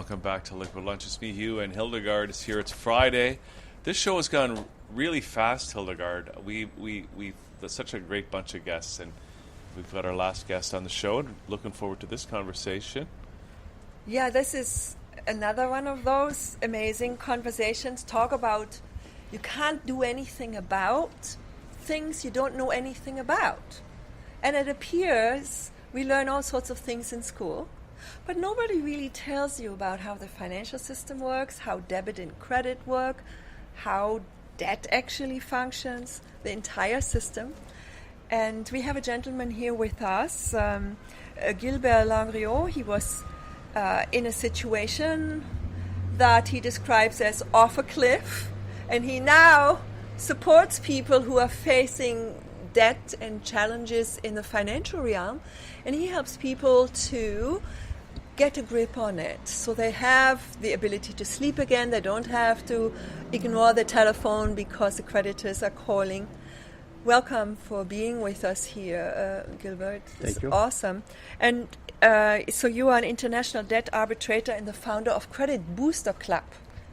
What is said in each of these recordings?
welcome back to Liquid Lunch. It's me, Hugh, and Hildegard is here. It's Friday. This show has gone really fast, Hildegard. We've such a great bunch of guests, and we've got our last guest on the show, and looking forward to this conversation. Yeah, this is another one of those amazing conversations. Talk about you can't do anything about things you don't know anything about. And it appears we learn all sorts of things in school, but nobody really tells you about how the financial system works, how debit and credit work, how debt actually functions, the entire system. And we have a gentleman here with us, Gilbert Landriault. He was in a situation that he describes as off a cliff, and he now supports people who are facing debt and challenges in the financial realm, and he helps people to get a grip on it so they have the ability to sleep again. They don't have to ignore the telephone because the creditors are calling. Welcome for being with us here, Gilbert. Thank you. Awesome. And so you are an international debt arbitrator and the founder of Credit Booster Club.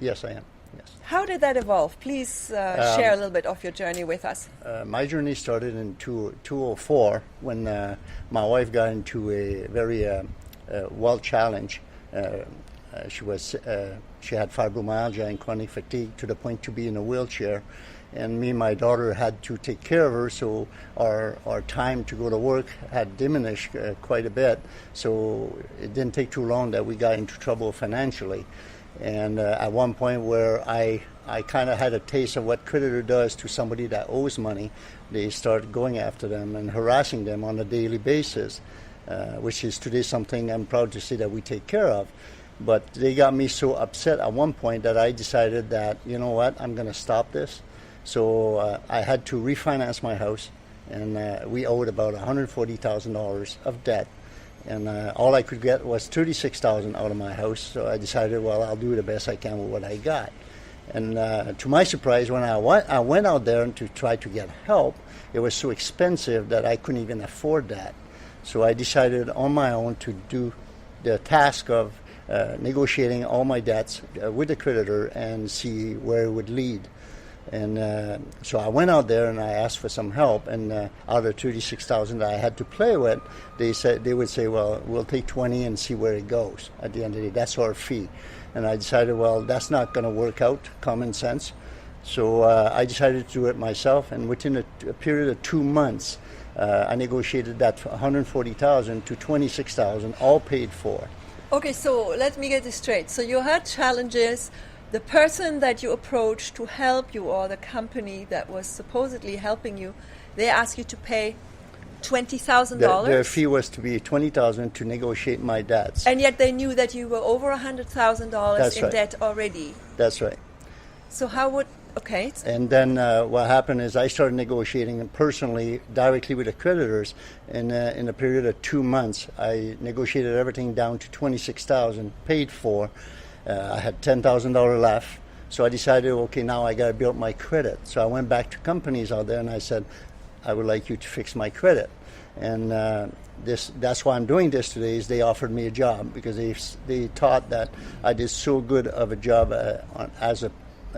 Yes, I am. Yes. How did that evolve? Please share a little bit of your journey with us. My journey started in 2004 when my wife got into a very well challenge. She had fibromyalgia and chronic fatigue to the point to be in a wheelchair, and me and my daughter had to take care of her, so our time to go to work had diminished quite a bit. So it didn't take too long that we got into trouble financially. And at one point where I kind of had a taste of what creditor does to somebody that owes money, they start going after them and harassing them on a daily basis, which is today something I'm proud to say that we take care of. But they got me so upset at one point that I decided that, you know what, I'm going to stop this. So I had to refinance my house, and we owed about $140,000 of debt. And all I could get was $36,000 out of my house. So I decided, well, I'll do the best I can with what I got. And to my surprise, when I went out there to try to get help, it was so expensive that I couldn't even afford that. So I decided on my own to do the task of negotiating all my debts with the creditor and see where it would lead. And so I went out there and I asked for some help, and out of $36,000 that I had to play with, they would say, well, we'll take 20 and see where it goes at the end of the day. That's our fee. And I decided, well, that's not going to work out, common sense. So I decided to do it myself, and within a period of 2 months, I negotiated that $140,000 to $26,000, all paid for. Okay, so let me get this straight. So you had challenges. The person that you approached to help you, or the company that was supposedly helping you, they asked you to pay $20,000? Their fee was to be $20,000 to negotiate my debts. And yet they knew that you were over $100,000 in debt already. That's right. So how would... Okay. And then what happened is I started negotiating personally, directly with the creditors. And in a period of 2 months, I negotiated everything down to $26,000 paid for. I had $10,000 left, so I decided, okay, now I got to build my credit. So I went back to companies out there and I said, I would like you to fix my credit. And that's why I'm doing this today, is they offered me a job because they thought that I did so good of a job as a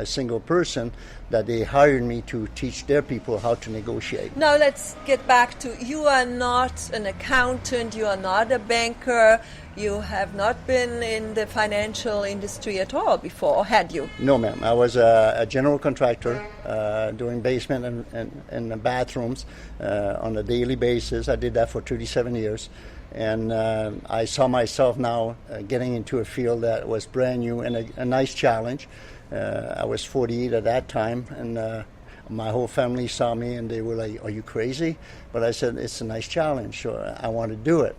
single person that they hired me to teach their people how to negotiate. Now let's get back to, you are not an accountant, you are not a banker, you have not been in the financial industry at all before, or had you? No, ma'am. I was a general contractor doing basement and the bathrooms on a daily basis. I did that for 37 years. And I saw myself now getting into a field that was brand new and a nice challenge. I was 48 at that time, and my whole family saw me and they were like, are you crazy? But I said, it's a nice challenge, so I want to do it.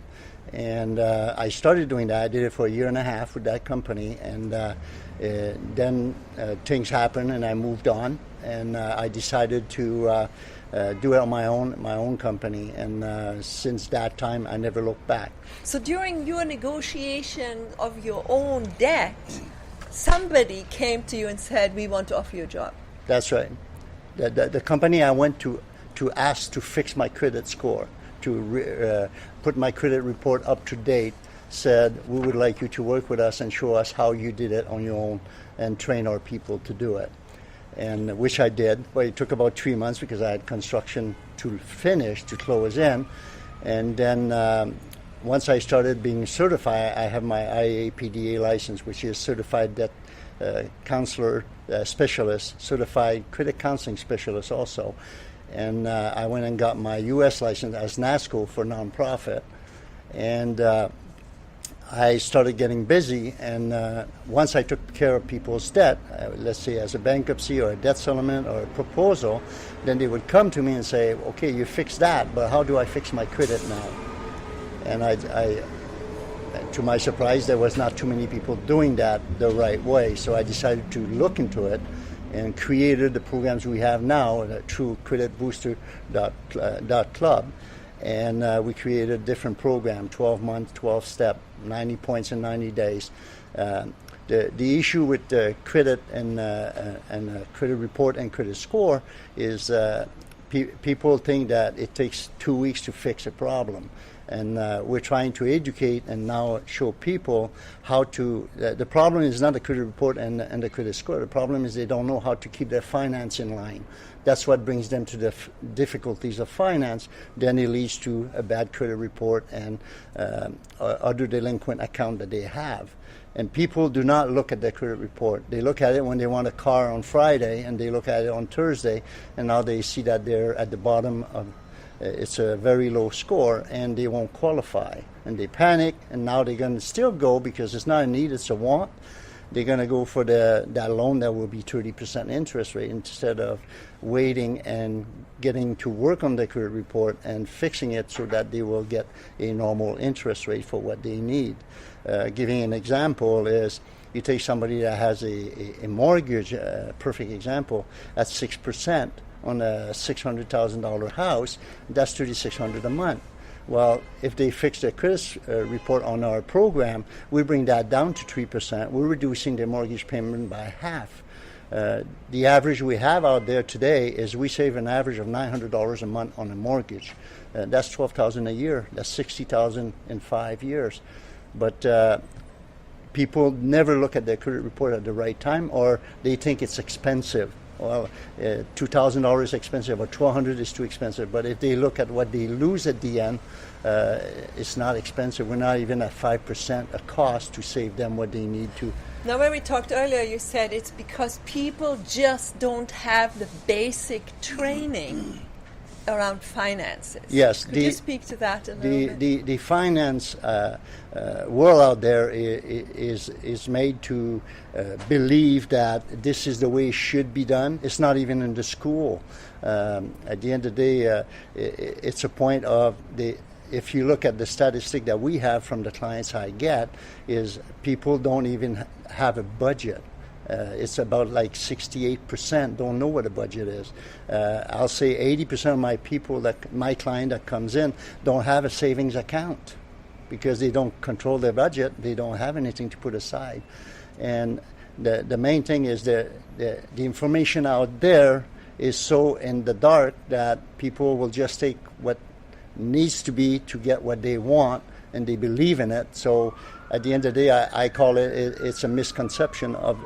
And I started doing that. I did it for a year and a half with that company, and then things happened and I moved on, and I decided to do it on my own company, and since that time I never looked back. So during your negotiation of your own debt, somebody came to you and said, we want to offer you a job. That's right. The company I went to ask to fix my credit score, to put my credit report up to date, said, we would like you to work with us and show us how you did it on your own and train our people to do it. And which I did, but it took about 3 months because I had construction to finish, to close in. And then once I started being certified, I have my IAPDA license, which is Certified Debt Counselor Specialist, Certified Credit Counseling Specialist also. And I went and got my U.S. license as NASCO for nonprofit. And I started getting busy, and once I took care of people's debt, let's say as a bankruptcy or a debt settlement or a proposal, then they would come to me and say, okay, you fixed that, but how do I fix my credit now? And I to my surprise, there was not too many people doing that the right way, so I decided to look into it and created the programs we have now through creditbooster.club. And we created a different program, 12-month, 12-step, 90 points in 90 days. The issue with credit and credit report and credit score is people think that it takes 2 weeks to fix a problem. And we're trying to educate and now show people how to. The problem is not the credit report and the credit score. The problem is they don't know how to keep their finance in line. That's what brings them to the difficulties of finance. Then it leads to a bad credit report and other delinquent account that they have. And people do not look at their credit report. They look at it when they want a car on Friday, and they look at it on Thursday, and now they see that they're at the bottom of. It's a very low score, and they won't qualify. And they panic, and now they're going to still go because it's not a need, it's a want. They're going to go for that loan that will be 30% interest rate instead of waiting and getting to work on the credit report and fixing it so that they will get a normal interest rate for what they need. Giving an example is you take somebody that has a mortgage, perfect example, at 6%. On a $600,000 house, that's $3,600 a month. Well, if they fix their credit report on our program, we bring that down to 3%. We're reducing their mortgage payment by half. The average we have out there today is we save an average of $900 a month on a mortgage. That's $12,000 a year. That's $60,000 in 5 years. But people never look at their credit report at the right time, or they think it's expensive. Well, $2,000 is expensive, or $1,200 is too expensive. But if they look at what they lose at the end, it's not expensive. We're not even at 5% a cost to save them what they need to. Now, when we talked earlier, you said it's because people just don't have the basic training around finances. Yes. Could you speak to that a little bit? The finance world out there is made to believe that this is the way it should be done. It's not even in the school. At the end of the day, it's a point of if you look at the statistic that we have from the clients I get, is people don't even have a budget. It's about like 68% don't know what a budget is. I'll say 80% of my client that comes in don't have a savings account because they don't control their budget. They don't have anything to put aside. And the main thing is the information out there is so in the dark that people will just take what needs to be to get what they want, and they believe in it. So at the end of the day, I call it's a misconception of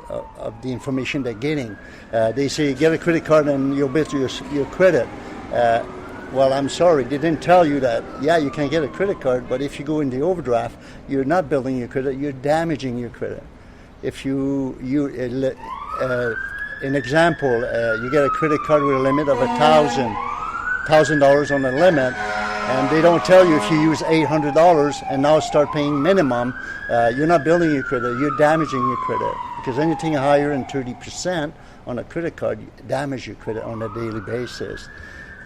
the information they're getting. They say, get a credit card and you'll build your credit. Well, I'm sorry, they didn't tell you that, yeah, you can get a credit card, but if you go in the overdraft, you're not building your credit, you're damaging your credit. If an example, you get a credit card with a limit of $1,000 on the limit, and they don't tell you if you use $800 and now start paying minimum, you're not building your credit, you're damaging your credit. Because anything higher than 30% on a credit card, you damage your credit on a daily basis.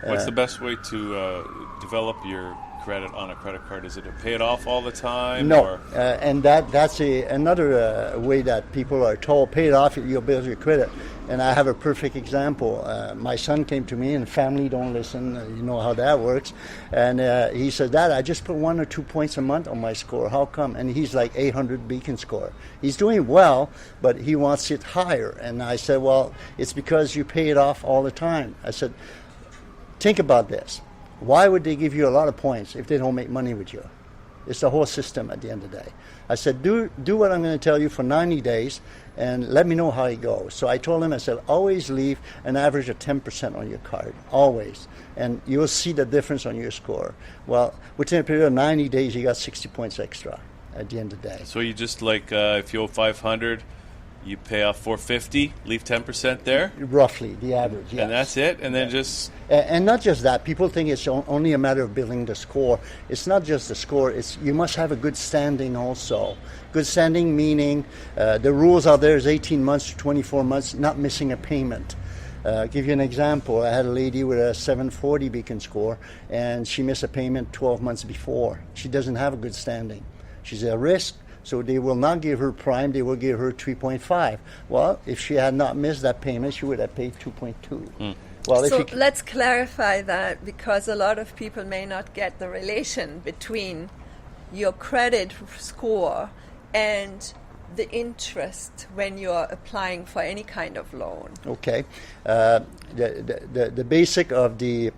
What's the best way to develop your credit on a credit card? Is it to pay it off all the time? No, and that's another way that people are told, pay it off, you'll build your credit. And I have a perfect example. My son came to me, and family don't listen. You know how that works. And he said, Dad, I just put 1 or 2 points a month on my score. How come? And he's like 800 Beacon score. He's doing well, but he wants it higher. And I said, well, it's because you pay it off all the time. I said, think about this. Why would they give you a lot of points if they don't make money with you? It's the whole system at the end of the day. I said, do what I'm going to tell you for 90 days and let me know how it goes. So I told him, I said, always leave an average of 10% on your card, always. And you'll see the difference on your score. Well, within a period of 90 days, you got 60 points extra at the end of the day. So you just if you owe 500, you pay off 450, leave 10% there? Roughly, the average, yes. And that's it? And then just... And not just that. People think it's only a matter of building the score. It's not just the score. You must have a good standing also. Good standing meaning the rules out there is 18 months to 24 months, not missing a payment. I'll give you an example. I had a lady with a 740 beacon score, and she missed a payment 12 months before. She doesn't have a good standing. She's at risk. So they will not give her prime, they will give her 3.5. Well, if she had not missed that payment, she would have paid 2.2. Well, so let's clarify that, because a lot of people may not get the relation between your credit score and the interest when you're applying for any kind of loan. Okay. The basic of the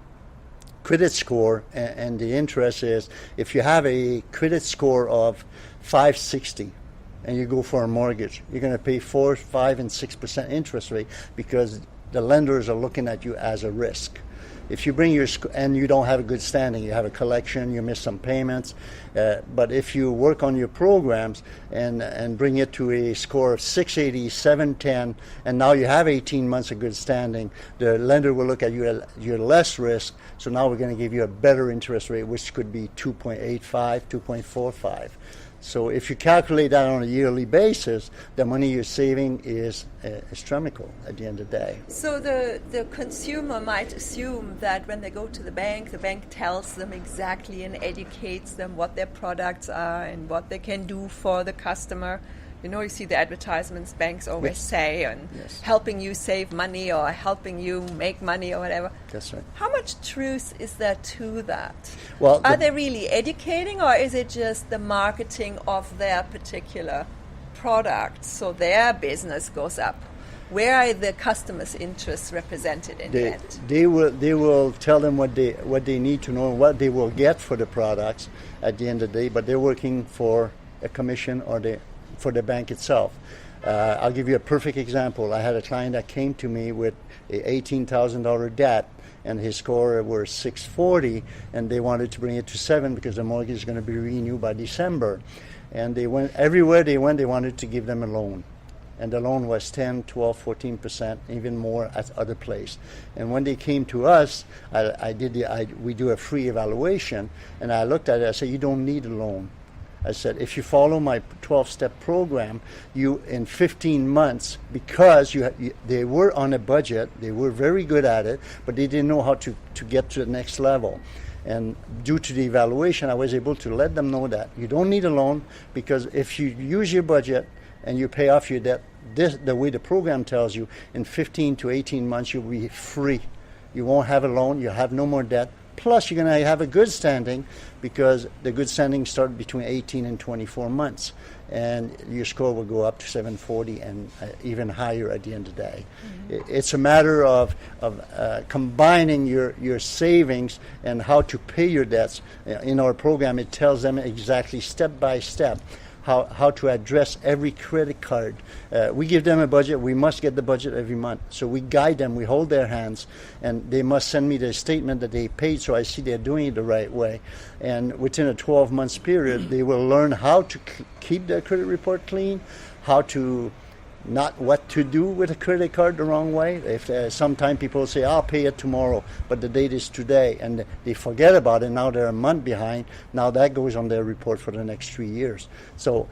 credit score and the interest is, if you have a credit score of 560 and you go for a mortgage, you're going to pay 4, 5, and 6% interest rate because the lenders are looking at you as a risk. If you bring and you don't have a good standing, you have a collection, you miss some payments, but if you work on your programs and bring it to a score of 680, 710, and now you have 18 months of good standing, the lender will look at you at your less risk, so now we're going to give you a better interest rate, which could be 2.85, 2.45. So if you calculate that on a yearly basis, the money you're saving is astronomical at the end of the day. So the consumer might assume that when they go to the bank tells them exactly and educates them what their products are and what they can do for the customer. You know, you see the advertisements banks always say, and helping you save money or helping you make money or whatever. That's right. How much truth is there to that? Well, are they really educating, or is it just the marketing of their particular product so their business goes up? Where are the customers' interests represented in that? They will tell them what they need to know, what they will get for the products at the end of the day, but they're working for a commission or for the bank itself. I'll give you a perfect example. I had a client that came to me with a $18,000 debt, and his score was 640, and they wanted to bring it to 7 because the mortgage is going to be renewed by December. And they went everywhere they went, they wanted to give them a loan. And the loan was 10, 12, 14%, even more at other place. And when they came to us, we do a free evaluation, and I looked at it, I said, you don't need a loan. I said, if you follow my 12-step program, you in 15 months, because they were on a budget, they were very good at it, but they didn't know how to get to the next level. And due to the evaluation, I was able to let them know that you don't need a loan, because if you use your budget and you pay off your debt, the way the program tells you, in 15 to 18 months, you'll be free. You won't have a loan, you'll have no more debt. Plus, you're going to have a good standing, because the good standing starts between 18 and 24 months. And your score will go up to 740 and even higher at the end of the day. Mm-hmm. It's a matter of combining your savings and how to pay your debts. In our program, it tells them exactly step by step how to address every credit card. We give them a budget. We must get the budget every month. So we guide them. We hold their hands. And they must send me the statement that they paid, so I see they're doing it the right way. And within a 12-month period, they will learn how to keep their credit report clean, how to not what to do with a credit card the wrong way. If sometimes people say, I'll pay it tomorrow, but the date is today, and they forget about it. Now they're a month behind. Now that goes on their report for the next 3 years. So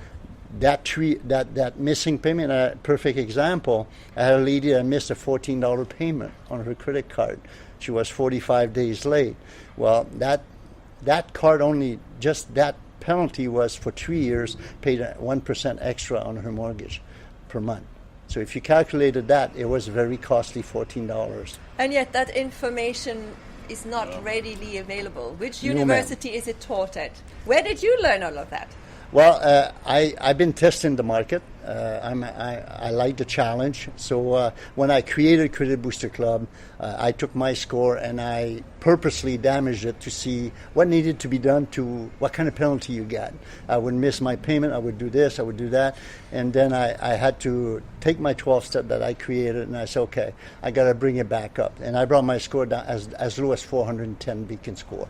that missing payment, a perfect example, I had a lady that missed a $14 payment on her credit card. She was 45 days late. Well, that card only, just that penalty was for 3 years, paid 1% extra on her mortgage per month. So if you calculated that, it was very costly, $14. And yet that information is not readily available. Which university is it taught at? Where did you learn all of that? Well, I've been testing the market. I like the challenge. So when I created Credit Booster Club, I took my score and I purposely damaged it to see what needed to be done to what kind of penalty you get. I would miss my payment, I would do this, I would do that. And then I had to take my 12-step that I created and I said, okay, I got to bring it back up. And I brought my score down as low as 410 beacon score.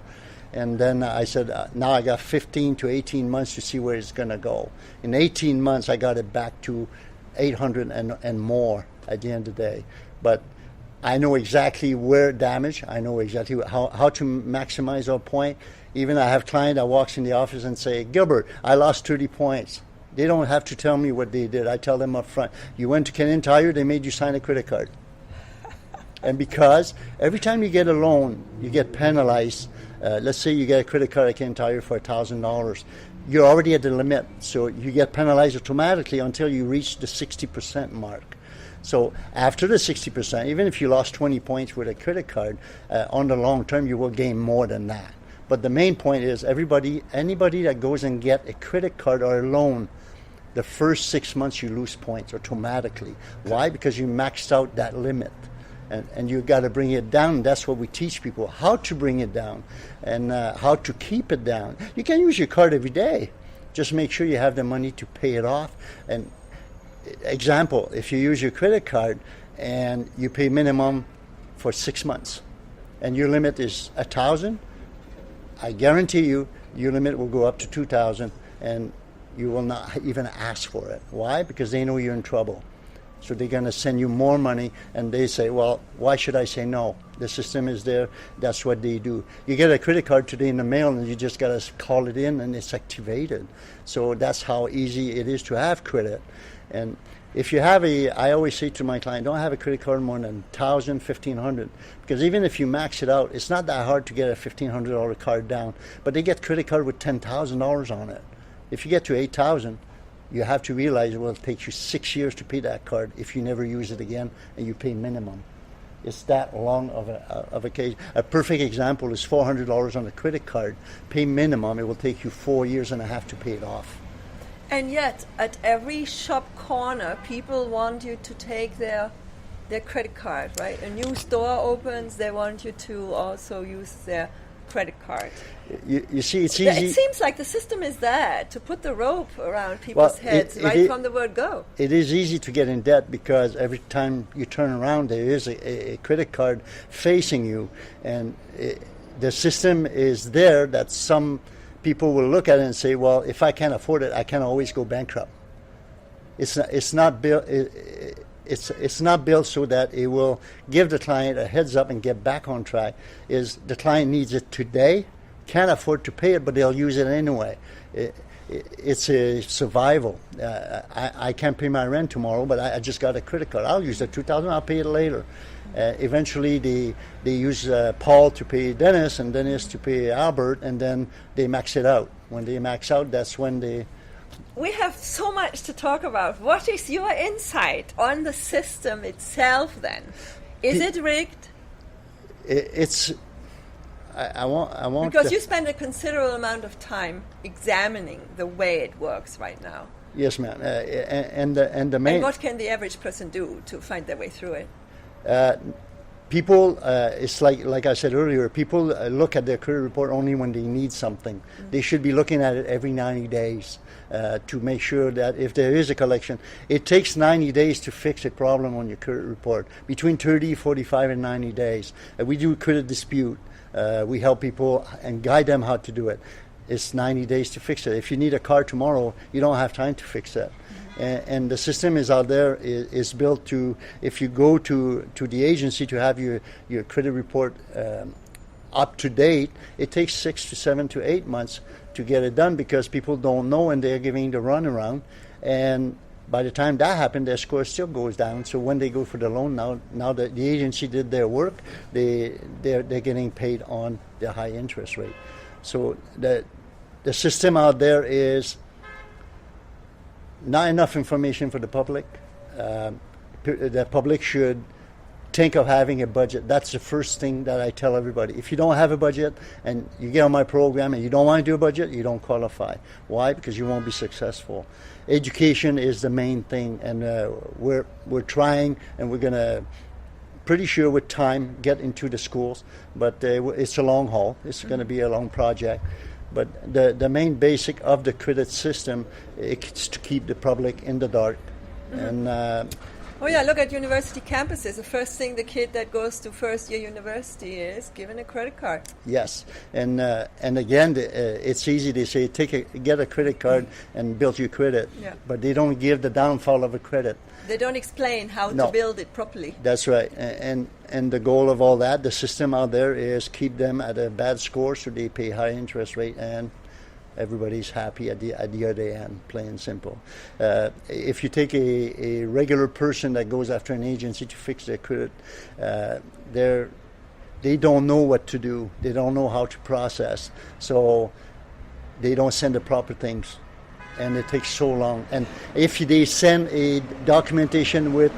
And then I said, now I got 15 to 18 months to see where it's going to go. In 18 months, I got it back to 800 and more at the end of the day. But I know exactly where damage. I know exactly how to maximize our point. Even I have client that walks in the office and say, Gilbert, I lost 30 points. They don't have to tell me what they did. I tell them up front. You went to Canadian Tire, they made you sign a credit card. And because every time you get a loan, you get penalized. Let's say you get a credit card at Canadian Tire for $1,000. You're already at the limit, so you get penalized automatically until you reach the 60% mark. So after the 60%, even if you lost 20 points with a credit card, on the long term you will gain more than that. But the main point is anybody that goes and get a credit card or a loan, the first 6 months you lose points automatically. Why? Because you maxed out that limit. And you got to bring it down. That's what we teach people, how to bring it down and how to keep it down. You can use your card every day. Just make sure you have the money to pay it off. And example, if you use your credit card and you pay minimum for 6 months and your limit is $1,000, I guarantee you your limit will go up to $2,000 and you will not even ask for it. Why? Because they know you're in trouble. So they're going to send you more money, and they say, well, why should I say no? The system is there. That's what they do. You get a credit card today in the mail, and you just got to call it in, and it's activated. So that's how easy it is to have credit. And if you have I always say to my client, don't have a credit card more than $1,000, $1,500. Because even if you max it out, it's not that hard to get a $1,500 card down. But they get credit card with $10,000 on it. If you get to $8,000, you have to realize it will take you 6 years to pay that card if you never use it again and you pay minimum. It's that long of a case. A perfect example is $400 on a credit card. Pay minimum, it will take you 4 years and a half to pay it off. And yet, at every shop corner, people want you to take their credit card, right? A new store opens, they want you to also use their credit card. You see, it's easy. It seems like the system is there to put the rope around people's heads from the word go. It is easy to get in debt because every time you turn around, there is a credit card facing you, and the system is there that some people will look at it and say, well, if I can't afford it, I can always go bankrupt. It's not built. It's not built so that it will give the client a heads up and get back on track. Is the client needs it today, can't afford to pay it, but they'll use it anyway. It's a survival. I can't pay my rent tomorrow, but I just got a credit card. I'll use the $2,000. I'll pay it later. Eventually, they use Paul to pay Dennis and Dennis to pay Albert, and then they max it out. When they max out, that's when they. We have so much to talk about. What is your insight on the system itself then? Is it rigged? It's. I want because you spend a considerable amount of time examining the way it works right now. Yes, ma'am. And the main. And what can the average person do to find their way through it? People, it's like I said earlier, people look at their credit report only when they need something. Mm-hmm. They should be looking at it every 90 days to make sure that if there is a collection, it takes 90 days to fix a problem on your credit report, between 30, 45, and 90 days. We do credit dispute. We help people and guide them how to do it. It's 90 days to fix it. If you need a car tomorrow, you don't have time to fix it. And the system is out there, is built to, if you go to the agency to have your credit report up to date, it takes 6 to 7 to 8 months to get it done because people don't know and they're giving the runaround. And by the time that happened, their score still goes down. So when they go for the loan, now that the agency did their work, they're getting paid on the high interest rate. So the system out there is not enough information for the public. The public should think of having a budget. That's the first thing that I tell everybody. If you don't have a budget and you get on my program and you don't want to do a budget, you don't qualify. Why? Because you won't be successful. Education is the main thing, and we're trying, and we're going to, pretty sure with time, get into the schools, but it's a long haul. It's going to be a long project. But the main basic of the credit system is to keep the public in the dark. And look at university campuses. The first thing the kid that goes to first year university is given a credit card. Yes, and again, it's easy to say get a credit card and build your credit, but they don't give the downfall of a credit. They don't explain how to build it properly. That's right, and the goal of all that, the system out there is keep them at a bad score so they pay high interest rate and everybody's happy at the other end, plain and simple. If you take a regular person that goes after an agency to fix their credit, they don't know what to do. They don't know how to process. So they don't send the proper things. And it takes so long. And if they send a documentation with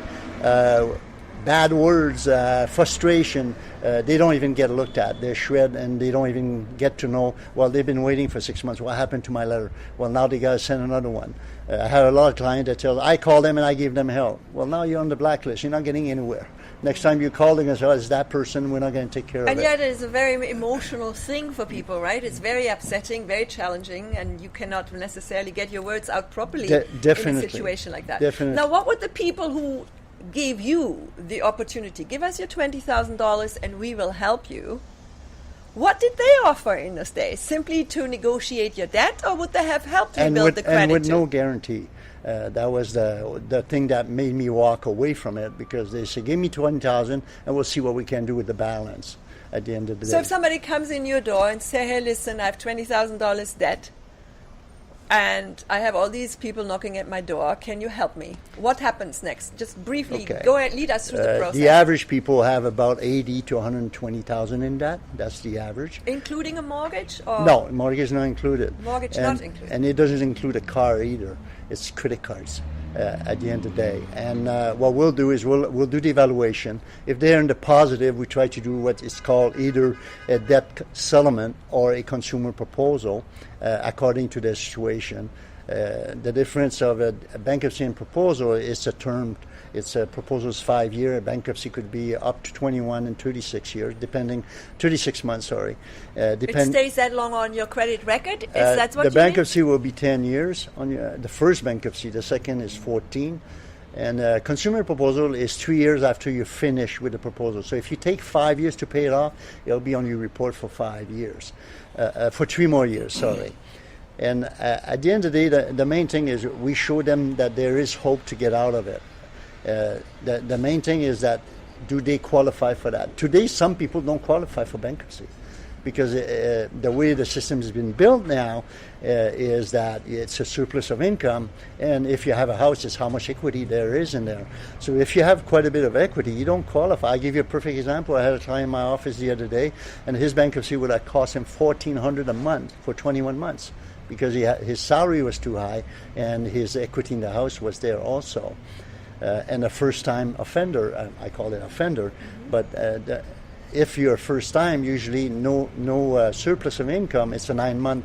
bad words, frustration, they don't even get looked at. They're shred, and they don't even get to know, well, they've been waiting for 6 months. What happened to my letter? Well, now they got to send another one. I have a lot of clients that tell, I call them and I give them help. Well, now you're on the blacklist. You're not getting anywhere. Next time you call them and say, oh, it's that person, we're not going to take care of it. And yet it's a very emotional thing for people, right? It's very upsetting, very challenging, and you cannot necessarily get your words out properly in a situation like that. Definitely. Now, what would the people who gave you the opportunity, give us your $20,000 and we will help you, what did they offer in those days? Simply to negotiate your debt, or would they have helped you build the credit? And with no guarantee. That was the thing that made me walk away from it, because they said, give me $20,000 and we'll see what we can do with the balance at the end of the day. So if somebody comes in your door and say, hey, listen, I have $20,000 debt, and I have all these people knocking at my door, can you help me? What happens next? Just briefly, go ahead, lead us through the process. The average people have about $80,000 to $120,000 in debt. That's the average. Including a mortgage? Or no, mortgage is not included. Mortgage not included. And it doesn't include a car either. It's credit cards at the end of the day. And what we'll do is we'll do the evaluation. If they're in the positive, we try to do what is called either a debt settlement or a consumer proposal, according to their situation. The difference of a bankruptcy and proposal is a term. It's a proposal is 5 years. A bankruptcy could be up to 21 and 36 years, 36 months, sorry. It stays that long on your credit record? Is that what the you bankruptcy will be 10 years on the first bankruptcy. The second is 14. And consumer proposal is 3 years after you finish with the proposal. So if you take 5 years to pay it off, it'll be on your report for 5 years. For 3 more years, sorry. And at the end of the day, the main thing is we show them that there is hope to get out of it. The main thing is that, do they qualify for that? Today, some people don't qualify for bankruptcy because the way the system has been built now is that it's a surplus of income, and if you have a house, it's how much equity there is in there. So if you have quite a bit of equity, you don't qualify. I'll give you a perfect example. I had a client in my office the other day, and his bankruptcy would have cost him $1,400 a month for 21 months because his salary was too high and his equity in the house was there also. And a first-time offender, I call it offender, but if you're first-time, usually no surplus of income. It's a 9-month,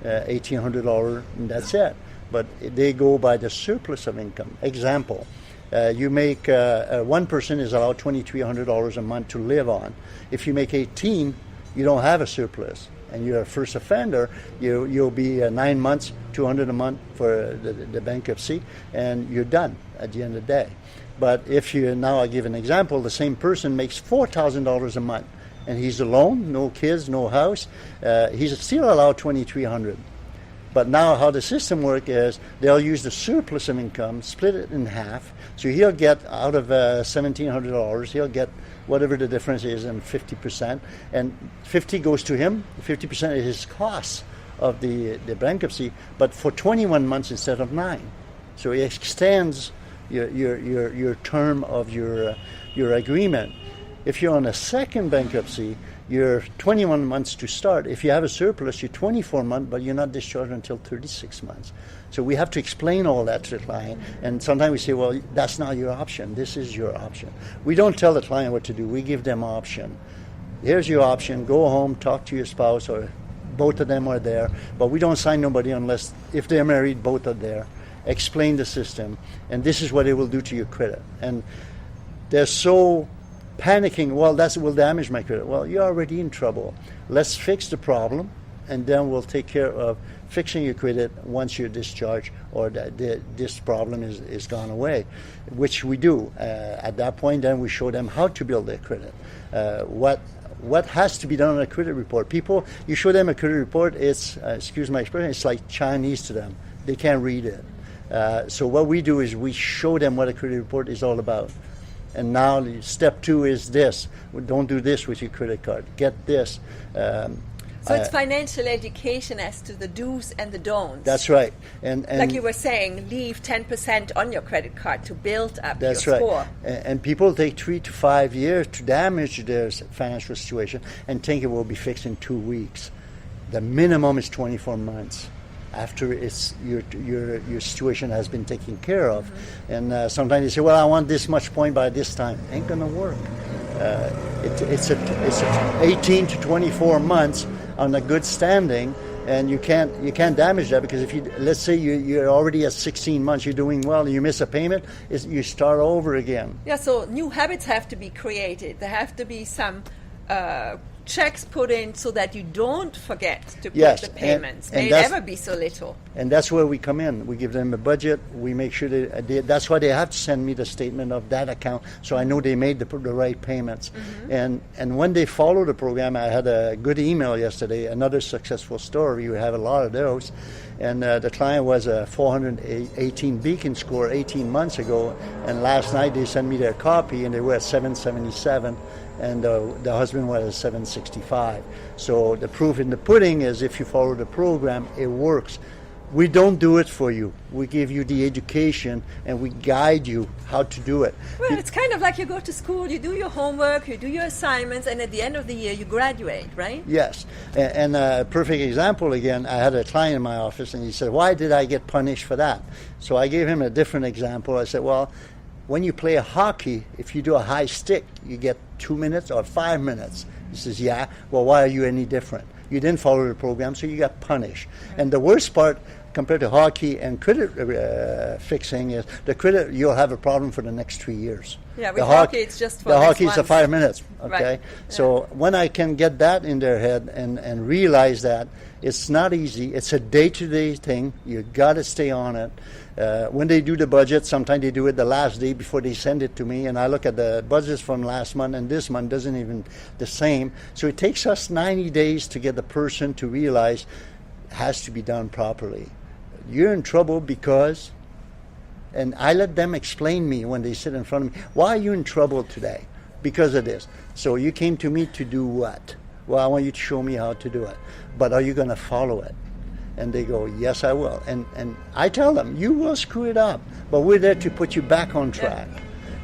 $1,800, and that's it. But they go by the surplus of income. Example, you make one person is allowed $2,300 a month to live on. If you make 18, you don't have a surplus, and you're a first offender, you'll be 9 months, $200 a month for the bankruptcy, and you're done at the end of the day. But if now I give an example, the same person makes $4,000 a month, and he's alone, no kids, no house, he's still allowed $2,300. But now how the system works is they'll use the surplus of income, split it in half, so he'll get out of $1,700, he'll get whatever the difference is, and 50%, and 50 goes to him, 50% is his cost of the bankruptcy, but for 21 months instead of 9. So it extends your term of your agreement. If you're on a second bankruptcy, you're 21 months to start. If you have a surplus, you're 24 months, but you're not discharged until 36 months. So we have to explain all that to the client. And sometimes we say, well, that's not your option. This is your option. We don't tell the client what to do. We give them option. Here's your option. Go home, talk to your spouse, or both of them are there. But we don't sign nobody unless, if they're married, both are there. Explain the system. And this is what it will do to your credit. And they're so panicking, well, that will damage my credit. Well, you're already in trouble. Let's fix the problem, and then we'll take care of fixing your credit once you're discharged or this problem is gone away, which we do. At that point, then we show them how to build their credit. What has to be done on a credit report. People, you show them a credit report, it's, excuse my expression, it's like Chinese to them. They can't read it. So what we do is we show them what a credit report is all about. And now step 2 is this. Don't do this with your credit card. Get this. So it's financial education as to the do's and the don'ts. That's right. And like you were saying, leave 10% on your credit card to build up that's your right. score. And people take 3 to 5 years to damage their financial situation and think it will be fixed in 2 weeks. The minimum is 24 months. After it's your situation has been taken care of. Mm-hmm. And sometimes they say, well, I want this much point by this time. Ain't going to work. It's 18 to 24 months on a good standing, and you can't damage that, because if you, let's say you're already at 16 months, you're doing well, and you miss a payment, you start over again. Yeah, so new habits have to be created. There have to be some checks put in so that you don't forget to put the payments. May never be so little. And that's where we come in. We give them a budget. We make sure that's why they have to send me the statement of that account, so I know they made the right payments. Mm-hmm. And when they follow the program, I had a good email yesterday, another successful story. We have a lot of those. And the client was a 418 Beacon score 18 months ago, and last night they sent me their copy, and they were at 777. And the husband was 765. So the proof in the pudding is if you follow the program, it works. We don't do it for you. We give you the education and we guide you how to do it. Well, it's kind of like you go to school, you do your homework, you do your assignments, and at the end of the year you graduate, right? Yes. And a perfect example again, I had a client in my office and he said, why did I get punished for that? So I gave him a different example. I said, well, when you play hockey, if you do a high stick, you get 2 minutes or 5 minutes. He says, yeah. Well, why are you any different? You didn't follow the program, so you got punished. Right. And the worst part, compared to hockey and credit fixing, is the credit, you'll have a problem for the next 3 years. Yeah, with hockey, it's just for the hockey is 5 minutes, okay? Right. So when I can get that in their head and realize that it's not easy, it's a day-to-day thing, you got to stay on it. When they do the budget, sometimes they do it the last day before they send it to me, and I look at the budgets from last month, and this month doesn't even the same. So it takes us 90 days to get the person to realize it has to be done properly. You're in trouble because, and I let them explain me when they sit in front of me, why are you in trouble today? Because of this. So you came to me to do what? Well, I want you to show me how to do it. But are you going to follow it? And they go, yes, I will. And I tell them, you will screw it up, but we're there to put you back on track.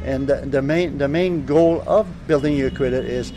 Yeah. And the main goal of building your credit is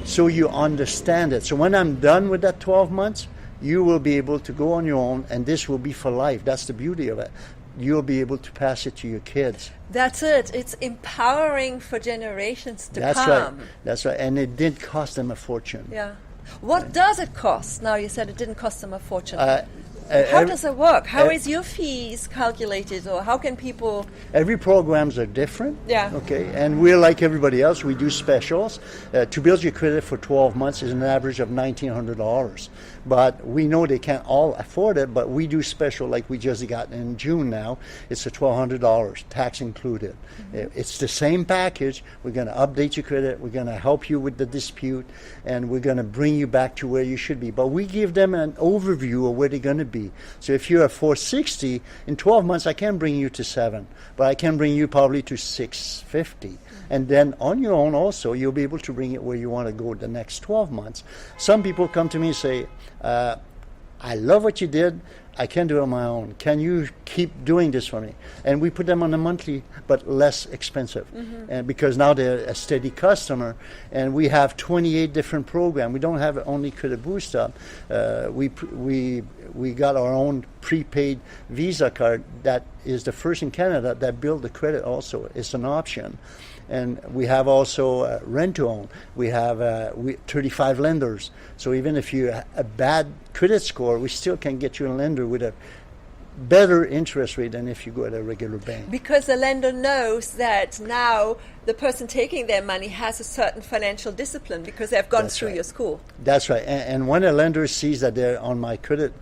so you understand it. So when I'm done with that 12 months, you will be able to go on your own, and this will be for life. That's the beauty of it. You'll be able to pass it to your kids. That's it. It's empowering for generations to come. Right. That's right. And it did cost them a fortune. Yeah. What does it cost? Now, you said it didn't cost them a fortune. How does it work? How is your fees calculated, or how can people... Every programs are different. Yeah. Okay, and we're like everybody else. We do specials. To build your credit for 12 months is an average of $1,900. But we know they can't all afford it, but we do special like we just got in June now. It's $1,200, tax included. Mm-hmm. It's the same package. We're going to update your credit. We're going to help you with the dispute, and we're going to bring you back to where you should be. But we give them an overview of where they're going to be. So if you're at 460, in 12 months I can bring you to 7, but I can bring you probably to 650. And then on your own also, you'll be able to bring it where you want to go the next 12 months. Some people come to me and say, I love what you did. I can't do it on my own. Can you keep doing this for me? And we put them on a monthly, but less expensive. And because now they're a steady customer, and we have 28 different programs. We don't have only Credit Boost Up. We got our own prepaid Visa card that is the first in Canada that build the credit also. It's an option. And we have also rent-to-own. We have 35 lenders. So even if you have a bad credit score, we still can get you a lender with a better interest rate than if you go at a regular bank. Because the lender knows that now the person taking their money has a certain financial discipline because they've gone through your school. That's right. And when a lender sees that they're on my Credit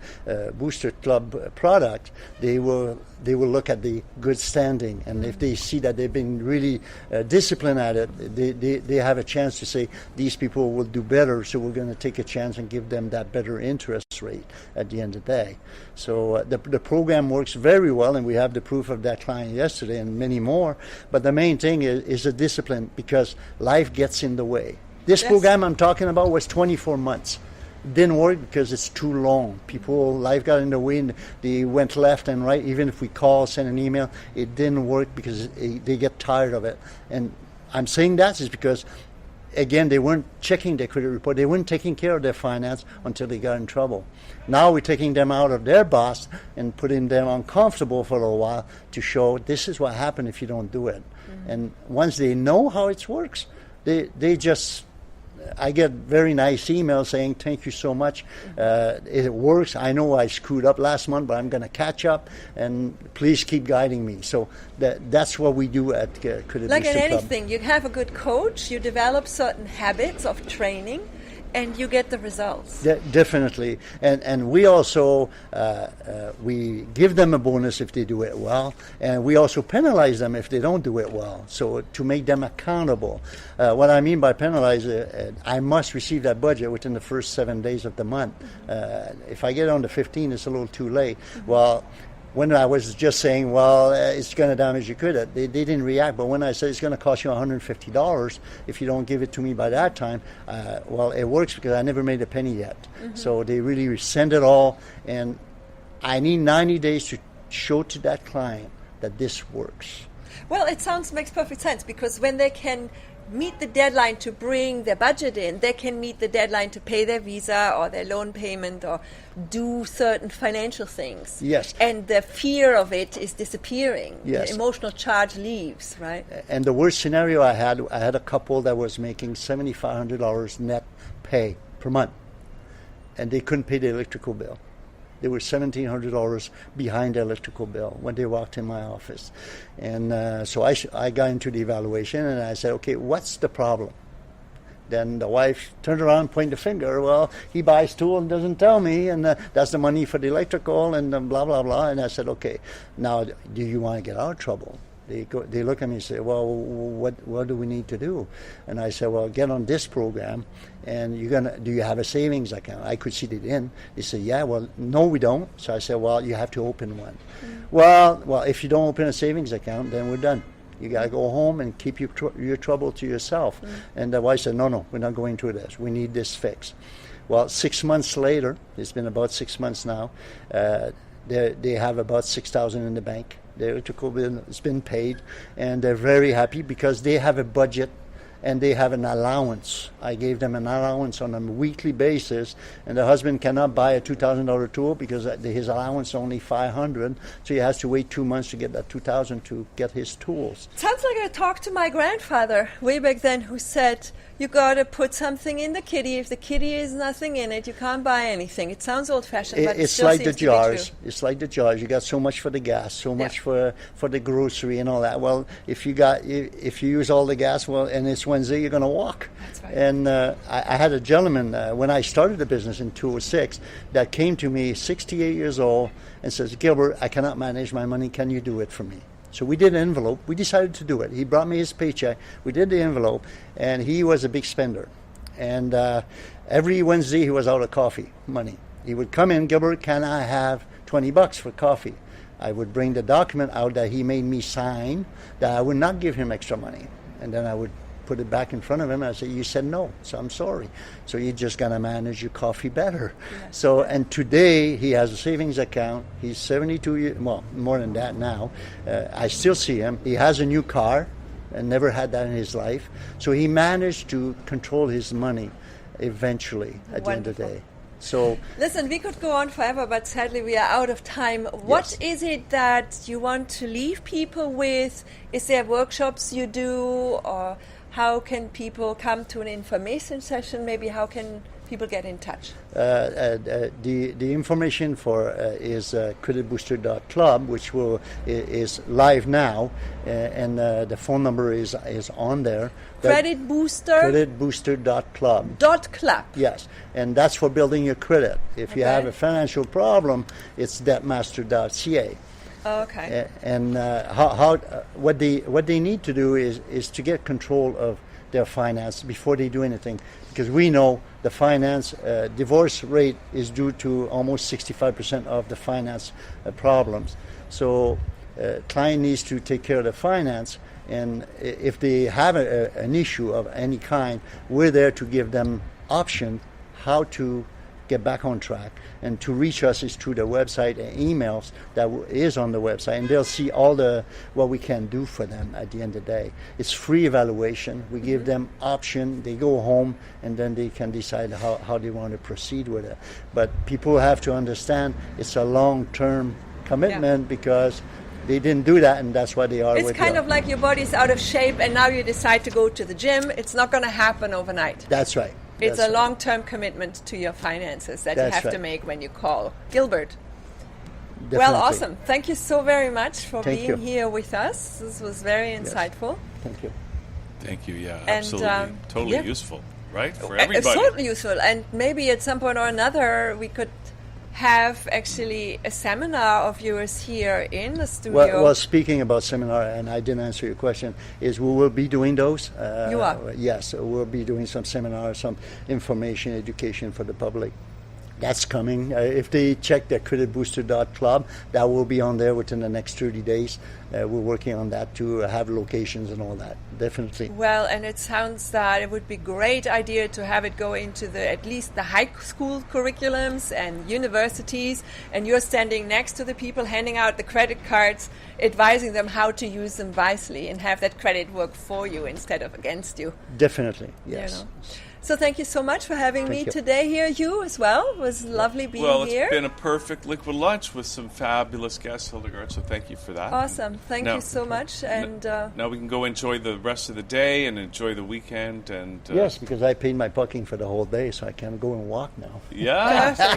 Booster Club product, they will look at the good standing. And if they see that they've been really disciplined at it, they have a chance to say, these people will do better, so we're going to take a chance and give them that better interest rate at the end of the day. So the program works very well, and we have the proof of that client yesterday and many more. But the main thing is a discipline, because life gets in the way. This program I'm talking about was 24 months. It didn't work because it's too long. Life got in the way, and they went left and right. Even if we call, send an email, it didn't work because they get tired of it. And I'm saying that is because, again, they weren't checking their credit report. They weren't taking care of their finance until they got in trouble. Now we're taking them out of their boss and putting them uncomfortable for a little while to show this is what happened if you don't do it. And once they know how it works, they just... I get very nice emails saying, thank you so much. It works. I know I screwed up last month, but I'm going to catch up, and please keep guiding me. So that's what we do at Credit Booster Club. Like in anything, you have a good coach, you develop certain habits of training, and you get the results. Definitely. And we also, we give them a bonus if they do it well, and we also penalize them if they don't do it well, so to make them accountable. What I mean by penalize, I must receive that budget within the first 7 days of the month. If I get on the 15th, it's a little too late. Well, when I was just saying, it's going to damage your credit, they didn't react. But when I said it's going to cost you $150 if you don't give it to me by that time, it works because I never made a penny yet. So they really send it all, and I need 90 days to show to that client that this works. Well, it makes perfect sense, because when they can meet the deadline to bring their budget in, they can meet the deadline to pay their visa or their loan payment or do certain financial things. Yes. And the fear of it is disappearing. Yes. The emotional charge leaves, right? And the worst scenario I had a couple that was making $7,500 net pay per month, and they couldn't pay the electrical bill. They were $1,700 behind the electrical bill when they walked in my office. And so I got into the evaluation, and I said, okay, what's the problem? Then the wife turned around and pointed the finger. Well, he buys tool and doesn't tell me, and that's the money for the electrical, and blah, blah, blah. And I said, okay, now do you want to get out of trouble? They look at me and say, well, what do we need to do? And I said, well, get on this program, and do you have a savings account? I could see it in. They said, yeah, well, no, we don't. So I said, well, you have to open one. Well, if you don't open a savings account, then we're done. You got to go home and keep your trouble to yourself. And the wife said, no, we're not going through this. We need this fixed. Well, 6 months later, it's been about 6 months now, they have about $6,000 in the bank. The electrical bill has been paid, and they're very happy because they have a budget and they have an allowance. I gave them an allowance on a weekly basis, and the husband cannot buy a $2,000 tool because his allowance is only $500, so he has to wait 2 months to get that $2,000 to get his tools. Sounds like I talked to my grandfather way back then, who said, you got to put something in the kitty. If the kitty is nothing in it, you can't buy anything. It sounds old-fashioned, but it still like seems the jars. It's like the jars. You got so much for the gas, so much for the grocery and all that. Well, if you use all the gas, and it's Wednesday, you're going to walk. That's right. And I had a gentleman when I started the business in 2006 that came to me, 68 years old, and says, Gilbert, I cannot manage my money. Can you do it for me? So we did an envelope. We decided to do it. He brought me his paycheck. We did the envelope, and he was a big spender. And every Wednesday he was out of coffee money. He would come in, Gilbert, can I have $20 for coffee? I would bring the document out that he made me sign that I would not give him extra money. And then I would put it back in front of him. I said, you said no, so I'm sorry. So you just got to manage your coffee better. Yes. So, and today he has a savings account. He's 72 years, well, more than that now. I still see him. He has a new car and never had that in his life. So he managed to control his money eventually at the end of the day. So listen, we could go on forever, but sadly we are out of time. What is it that you want to leave people with? Is there workshops you do, or how can people come to an information session? Maybe how can people get in touch? The information for is creditbooster.club, which is live now, and the phone number is on there. Creditbooster.club. .club. Yes, and that's for building your credit. If you have a financial problem, it's debtmaster.ca. Okay. And what they need to do is to get control of their finance before they do anything, because we know the finance divorce rate is due to almost 65% of the finance problems. So client needs to take care of the finance, and if they have an issue of any kind, we're there to give them option how to get back on track. And to reach us is through the website and emails that is on the website, and they'll see all what we can do for them at the end of the day. It's free evaluation. We give them option. They go home, and then they can decide how they want to proceed with it. But people have to understand it's a long-term commitment, because they didn't do that, and that's why they are It's with kind you. of like your body's out of shape, and now you decide to go to the gym. It's not going to happen overnight. That's right. It's That's a right. long-term commitment to your finances that That's you have to right. make when you call. Gilbert. Definitely. Well, awesome. Thank you so very much for Thank being you. here with us. This was very insightful. Thank you. Thank you. Yeah, And, absolutely. Totally yeah. useful, right? For It's everybody. totally useful. And maybe at some point or another, we could have actually a seminar of yours here in the studio. Well, speaking about seminar, and I didn't answer your question, is we will be doing those. You are? Yes, we'll be doing some seminars, some information, education for the public. That's coming. If they check the creditbooster.club, that will be on there within the next 30 days. We're working on that to have locations and all that, definitely. Well, and it sounds that it would be a great idea to have it go into at least the high school curriculums and universities, and you're standing next to the people handing out the credit cards, advising them how to use them wisely and have that credit work for you instead of against you. Definitely, yes. You know. So thank you so much for having me Thank you. today here. You as well. It was lovely being Well, here. it's been a perfect liquid lunch with some fabulous guests, Hildegard, so thank you for that. Awesome. Thank Now- you so much. And Now we can go enjoy the rest of the day and enjoy the weekend. And Yes, because I paid my parking for the whole day, so I can go and walk now. yeah.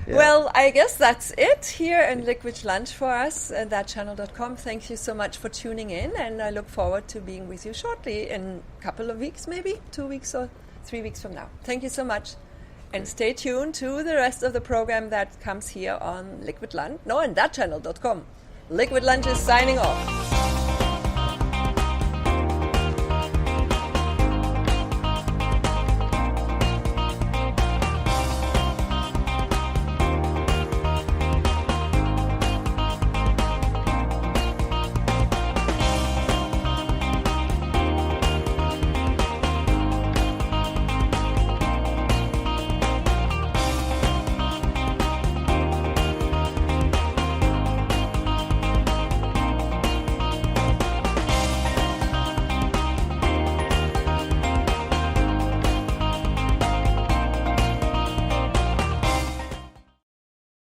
Well, I guess that's it here in Liquid Lunch for us at thatchannel.com. Thank you so much for tuning in, and I look forward to being with you shortly in a couple of weeks, maybe 2 weeks or 3 weeks from now. Thank you so much. And stay tuned to the rest of the program that comes here on Liquid Lunch. No, on thatchannel.com. Liquid Lunch is signing off.